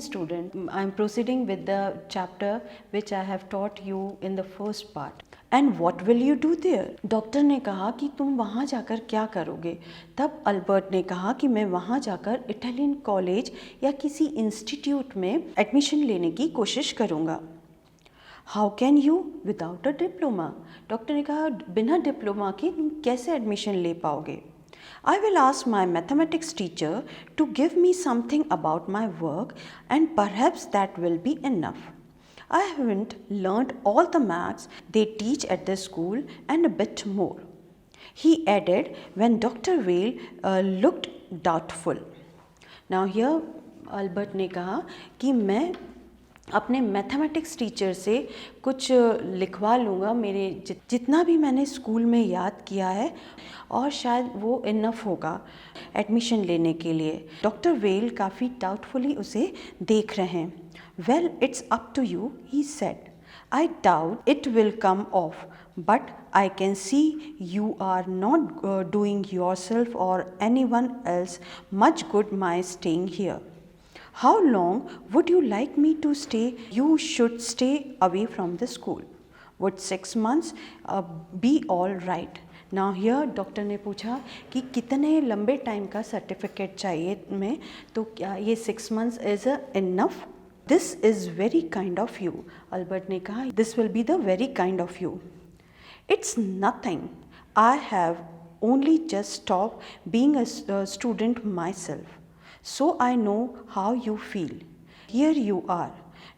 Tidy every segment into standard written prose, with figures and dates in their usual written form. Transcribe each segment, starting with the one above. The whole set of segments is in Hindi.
student. I am proceeding with the chapter which I have taught you in the first part. And what will you do there? Doctor ने कहा कि तुम वहाँ जाकर क्या करोगे? तब अल्बर्ट ने कहा कि मैं वहाँ जाकर इटालियन कॉलेज या किसी इंस्टीट्यूट में एडमिशन लेने की कोशिश करूँगा। How can you without a diploma? Doctor ने कहा बिना डिप्लोमा के तुम कैसे एडमिशन ले पाओगे? I will ask my mathematics teacher to give me something about my work and perhaps that will be enough. I haven't learned all the maths they teach at the school and a bit more. He added when Dr. Whale looked doubtful. Now here Albert ने कहा कि मैं अपने मैथमेटिक्स टीचर से कुछ लिखवा लूँगा मेरे जितना भी मैंने स्कूल में याद किया है और शायद वो इनफ होगा एडमिशन लेने के लिए। डॉक्टर वेल काफ़ी डाउटफुली उसे देख रहे हैं। Well it's up to you he said, I doubt it will come off but I can see you are not doing yourself or anyone else much good by staying here. How long would you like me to stay? You should stay away from the school. Would 6 months be all right? Now here doctor ने पूछा कि कितने लंबे टाइम का सर्टिफिकेट चाहिए मैं, तो क्या ये 6 months is enough? This is very kind of you. Albert ने कहा this will be the very kind of you. It's nothing. I have only just stopped being a student myself. So I know how you feel. Here you are.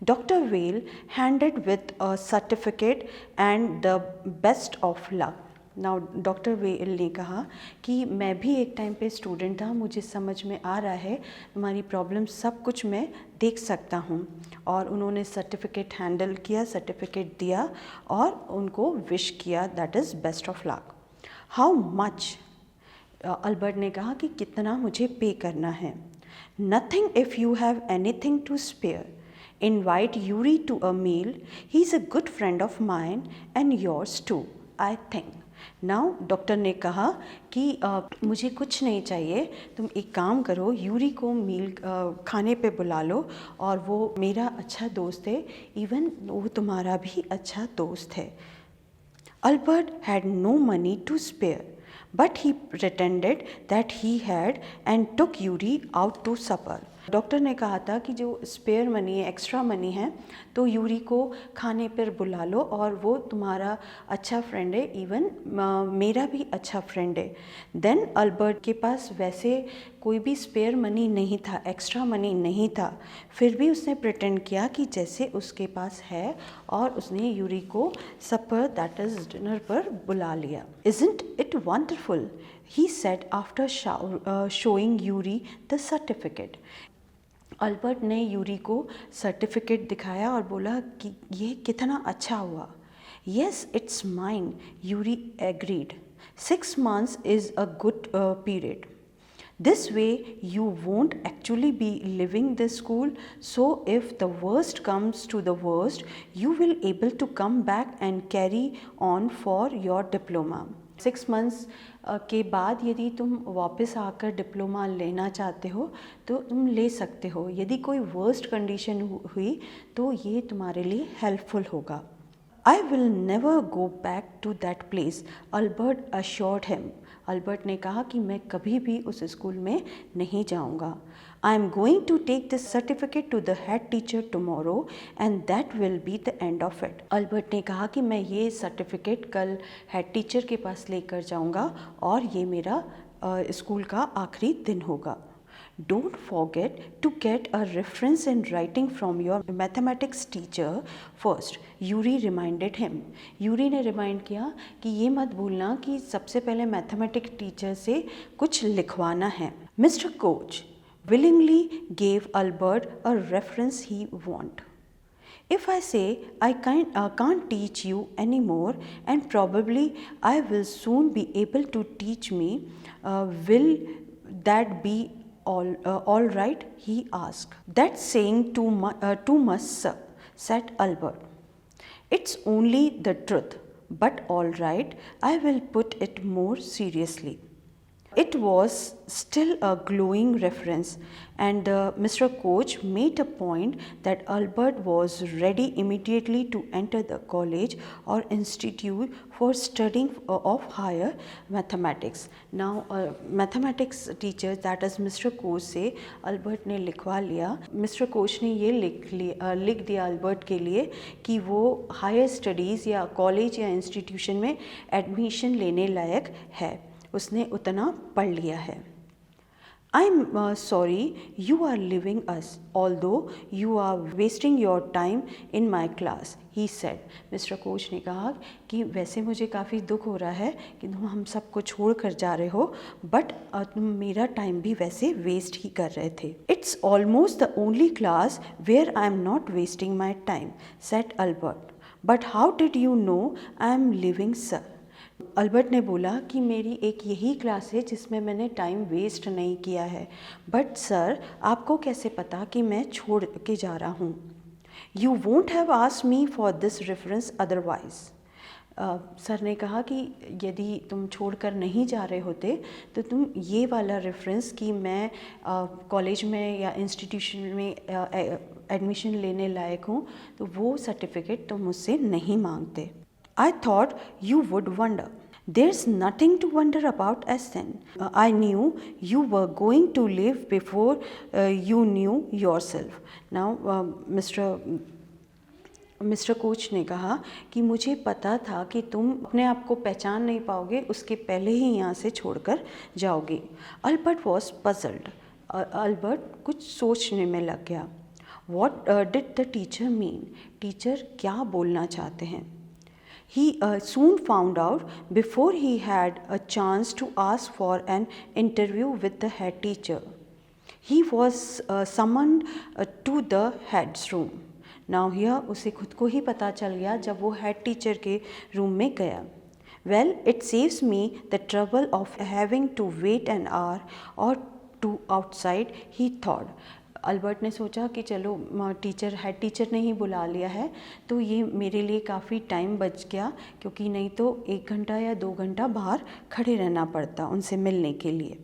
Dr. Whale handed with a certificate and the best of luck. Now doctor well ने कहा कि मैं भी एक टाइम पे स्टूडेंट था, मुझे समझ में आ रहा है तुम्हारी प्रॉब्लम सब कुछ मैं देख सकता हूँ। और उन्होंने सर्टिफिकेट हैंडल किया, सर्टिफिकेट दिया और उनको विश किया that is best of luck. How much? Albert ने कहा कि कितना मुझे पे करना है। Nothing if you have anything to spare. Invite Yuri to a meal. He's a good friend of mine and yours too, I think. Now doctor ने कहा कि मुझे कुछ नहीं चाहिए, तुम एक काम करो, यूरी को मील खाने पे बुला लो और वो मेरा अच्छा दोस्त है, इवन वो तुम्हारा भी अच्छा दोस्त है। Albert had no money to spare. But he pretended that he had and took Yuri out to supper. Doctor ने कहा था कि जो स्पेयर मनी है, एक्स्ट्रा मनी है, तो यूरी को खाने पर बुला लो और वो तुम्हारा अच्छा फ्रेंड है, इवन मेरा भी अच्छा फ्रेंड है। देन अल्बर्ट के पास वैसे कोई भी स्पेयर मनी नहीं था, एक्स्ट्रा मनी नहीं था, फिर भी उसने प्रिटेंड किया कि जैसे उसके पास है और उसने यूरी को सपर दैट इज़ डिनर पर बुला लिया। Isn't it wonderful? He said after showing Yuri the certificate. Albert ने यूरी को सर्टिफिकेट दिखाया और बोला कि ये कितना अच्छा हुआ। Yes it's mine, Yuri agreed. 6 months is a good period. This way you won't actually be leaving the school, so if the worst comes to the worst, you will able to come back and carry on for your diploma. 6 months के बाद यदि तुम वापस आकर डिप्लोमा लेना चाहते हो तो तुम ले सकते हो। यदि कोई वर्स्ट कंडीशन हुई तो ये तुम्हारे लिए हेल्पफुल होगा। I will never go back to that place, Albert assured him. Albert ने कहा कि मैं कभी भी उस स्कूल में नहीं जाऊंगा। I am going to take this certificate to the head teacher tomorrow and that will be the end of it. Albert ने कहा कि मैं ये सर्टिफिकेट कल हेड टीचर के पास लेकर जाऊंगा और ये मेरा स्कूल का आखिरी दिन होगा। Don't forget to get a reference in writing from your mathematics teacher first, Yuri reminded him. Yuri ने रिमाइंड किया कि ये मत भूलना कि सबसे पहले मैथमेटिक्स टीचर से कुछ लिखवाना है। Mr. Coach willingly gave Albert a reference he want. If I say I can't teach you anymore and probably I will soon be able to teach me, will that be all right? He asked. That's saying too much, sir, said Albert. It's only the truth, but all right, I will put it more seriously. It was still a glowing reference, and Mr. Koch made a point that Albert was ready immediately to enter the college or institute for studying of higher mathematics. Now, mathematics teacher, that is Mr. Koch से Albert ने लिखवा लिया. Mr. Koch ने ये लिख दिया Albert के लिए कि वो हायर स्टडीज़ या कॉलेज या इंस्टीट्यूशन में एडमिशन लेने लायक है. उसने उतना पढ़ लिया है. I'm sorry you are leaving us, although you are wasting your time in my class, he said. Mister coach ने कहा कि वैसे मुझे काफ़ी दुख हो रहा है कि तुम हम सबको छोड़ कर जा रहे हो, बट तुम मेरा टाइम भी वैसे वेस्ट ही कर रहे थे. It's almost the only class where I am not wasting my time, said Albert. But how did you know I am leaving, sir? Albert ने बोला कि मेरी एक यही क्लास है जिसमें मैंने टाइम वेस्ट नहीं किया है, बट सर आपको कैसे पता कि मैं छोड़ के जा रहा हूँ. You won't have asked me for this reference otherwise. Sir ने कहा कि यदि तुम छोड़कर नहीं जा रहे होते तो तुम ये वाला रेफरेंस कि मैं कॉलेज में या इंस्टीट्यूशन में एडमिशन लेने लायक हूँ, तो वो सर्टिफिकेट तुम मुझसे नहीं मांगते. I thought you would wonder. There's nothing to wonder about, Aston. I knew you were going to leave before you knew yourself. Now, Mr. Coach ने कहा कि मुझे पता था कि तुम अपने आप को पहचान नहीं पाओगे उसके पहले ही यहाँ से छोड़कर जाओगे. Albert was puzzled. Albert कुछ सोचने में लग गया. What did the teacher mean? Teacher क्या बोलना चाहते हैं? He soon found out before he had a chance to ask for an interview with the head teacher. He was summoned to the head's room. Now here उसे खुद को ही पता चल गया जब वो हेड टीचर के रूम में गया. Well, it saves me the trouble of having to wait an hour or two outside, he thought. Albert ने सोचा कि चलो हेड टीचर ने ही बुला लिया है तो ये मेरे लिए काफ़ी टाइम बच गया, क्योंकि नहीं तो 1 घंटा या 2 घंटा बाहर खड़े रहना पड़ता उनसे मिलने के लिए.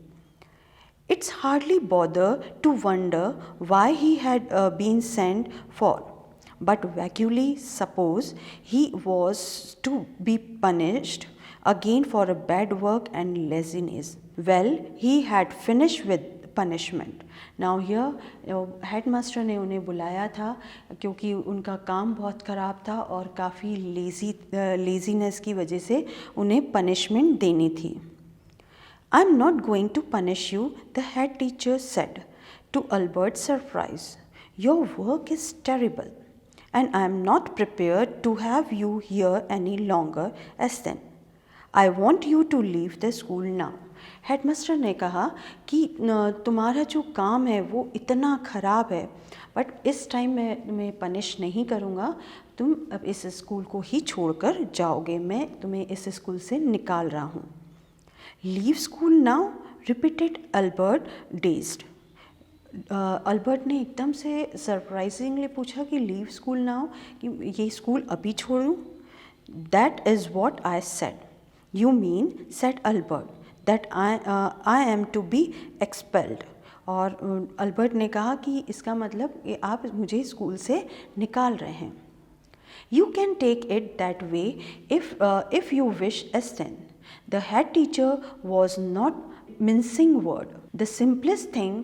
It's hardly bother to wonder why he had been sent for, but vaguely suppose he was to be punished again for a bad work and laziness. Well he had finish with punishment. Now here headmaster ने उन्हें बुलाया था क्योंकि उनका काम बहुत ख़राब था और काफ़ी लेज़ीनेस की वजह से उन्हें पनिशमेंट देनी थी. I am not going to punish you, the head teacher said, to Albert's surprise. Your work is terrible and I am not prepared to have you here any longer, Aston. I want you to leave the school now. Headmaster ने कहा कि तुम्हारा जो काम है वो इतना ख़राब है, बट इस टाइम मैं तुम्हें पनिश नहीं करूँगा, तुम अब इस स्कूल को ही छोड़कर जाओगे, मैं तुम्हें इस स्कूल से निकाल रहा हूँ. Leave school now, repeated Albert dazed. Albert ने एकदम से सरप्राइजिंगली पूछा कि लीव स्कूल नाउ, कि ये स्कूल अभी छोड़ूँ. That is what I said. You mean, said Albert, that I am to be expelled. और अल्बर्ट ने कहा कि इसका मतलब कि आप मुझे स्कूल से निकाल रहे हैं. You can take it that way if you wish, Aston. The head teacher was not mincing word. The simplest thing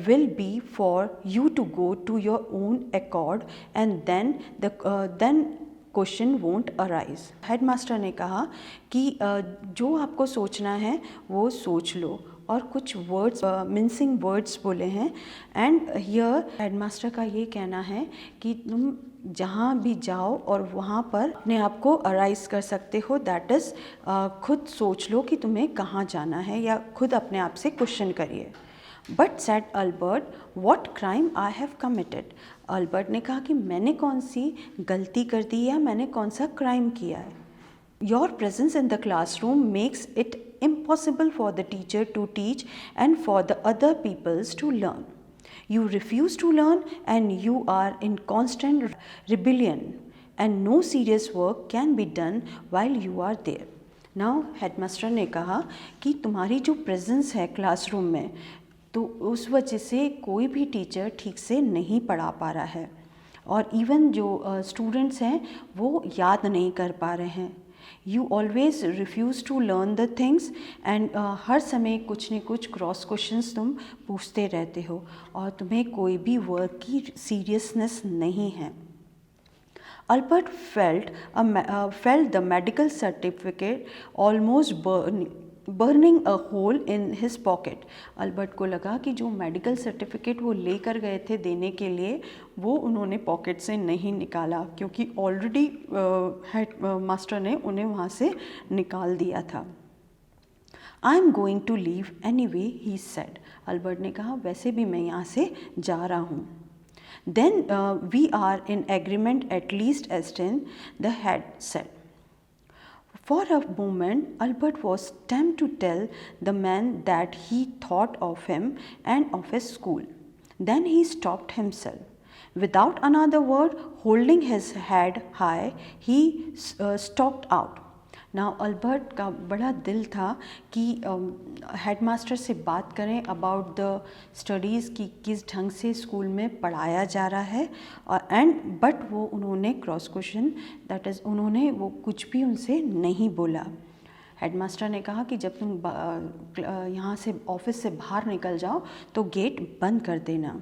will be for you to go to your own accord, and then question won't arise. Headmaster ने कहा कि जो आपको सोचना है वो सोच लो, और कुछ वर्ड्स मिन्सिंग वर्ड्स बोले हैं. एंड हियर हेडमास्टर का ये कहना है कि तुम जहाँ भी जाओ और वहाँ पर अपने आप को अराइज कर सकते हो. दैट इज़ खुद सोच लो कि तुम्हें कहाँ जाना है, या खुद अपने आप से क्वेश्चन करिए. But said Albert, what crime I have committed. Albert ने कहा कि मैंने कौन सी गलती कर दी या मैंने कौन सा क्राइम किया है. Your presence in the classroom makes it impossible for the teacher to teach and for the other peoples to learn. You refuse to learn and you are in constant rebellion, and no serious work can be done while you are there. Now headmaster ने कहा कि तुम्हारी जो प्रेजेंस है क्लासरूम में, तो उस वजह से कोई भी टीचर ठीक से नहीं पढ़ा पा रहा है, और इवन जो स्टूडेंट्स हैं वो याद नहीं कर पा रहे हैं। You always refuse to learn the things and हर समय कुछ न कुछ क्रॉस क्वेश्चंस तुम पूछते रहते हो, और तुम्हें कोई भी वर्क की सीरियसनेस नहीं है। Albert felt the medical certificate almost burning a hole in his pocket. Albert को लगा कि जो मेडिकल सर्टिफिकेट वो लेकर गए थे देने के लिए, वो उन्होंने पॉकेट से नहीं निकाला, क्योंकि ऑलरेडी हेड मास्टर ने उन्हें वहाँ से निकाल दिया था। I am going to leave anyway, he said. Albert ने कहा वैसे भी मैं यहाँ से जा रहा हूँ। Then we are in agreement, at least, Aston, the head said. For a moment, Albert was tempted to tell the man that he thought of him and of his school. Then he stopped himself. Without another word, holding his head high, he stalked out. Now Albert का बड़ा दिल था कि हेडमास्टर से बात करें अबाउट द स्टडीज़ की किस ढंग से स्कूल में पढ़ाया जा रहा है, और बट वो उन्होंने क्रॉस क्वेश्चन, दैट इज़ उन्होंने वो कुछ भी उनसे नहीं बोला। हेडमास्टर ने कहा कि जब तुम यहाँ से ऑफिस से बाहर निकल जाओ तो गेट बंद कर देना।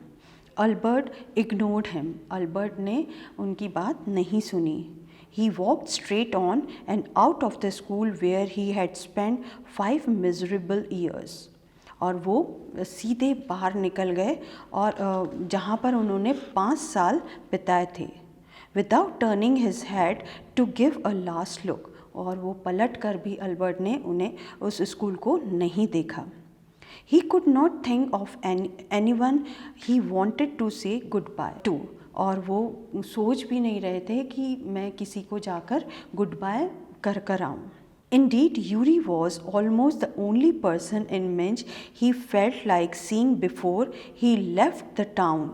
अल्बर्ट इग्नोर्ड हिम, अल्बर्ट ने उनकी बात नहीं सुनी। He walked straight on and out of the school where he had spent 5 miserable years. और वो सीधे बाहर निकल गए और जहाँ पर उन्होंने 5 साल बिताए थे। Without turning his head to give a last look, और वो पलट कर भी अल्बर्ट ने उन्हें उस स्कूल को नहीं देखा। He could not think of anyone he wanted to say goodbye to, और वो सोच भी नहीं रहे थे कि मैं किसी को जाकर गुड बाय कर कर आऊँ। Indeed, Yuri was almost the only person in Minsk he felt like seeing before he left the town.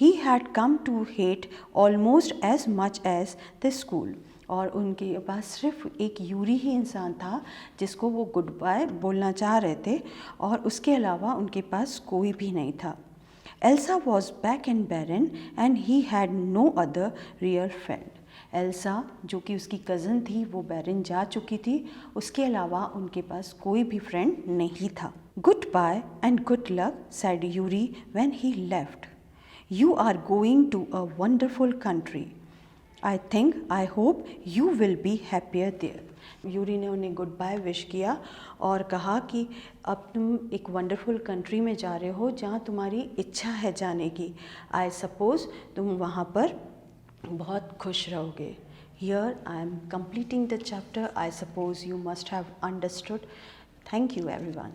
He had come to hate almost as much as the school. और उनके पास सिर्फ एक यूरी ही इंसान था जिसको वो गुड बाय बोलना चाह रहे थे, और उसके अलावा उनके पास कोई भी नहीं था। Elsa was back in Berlin and he had no other real friend. Elsa जो कि उसकी कज़न थी वो बैरन जा चुकी थी, उसके अलावा उनके पास कोई भी फ्रेंड नहीं था। Goodbye and good luck, said Yuri when he left. You are going to a wonderful country. I think, I hope you will be happier there. Yuri ने उन्हें गुड बाय विश किया और कहा कि अब तुम एक वंडरफुल कंट्री में जा रहे हो जहाँ तुम्हारी इच्छा है जाने की। आई सपोज़ तुम वहाँ पर बहुत खुश रहोगे। Here I am completing the chapter. I suppose you must have understood. Thank you everyone.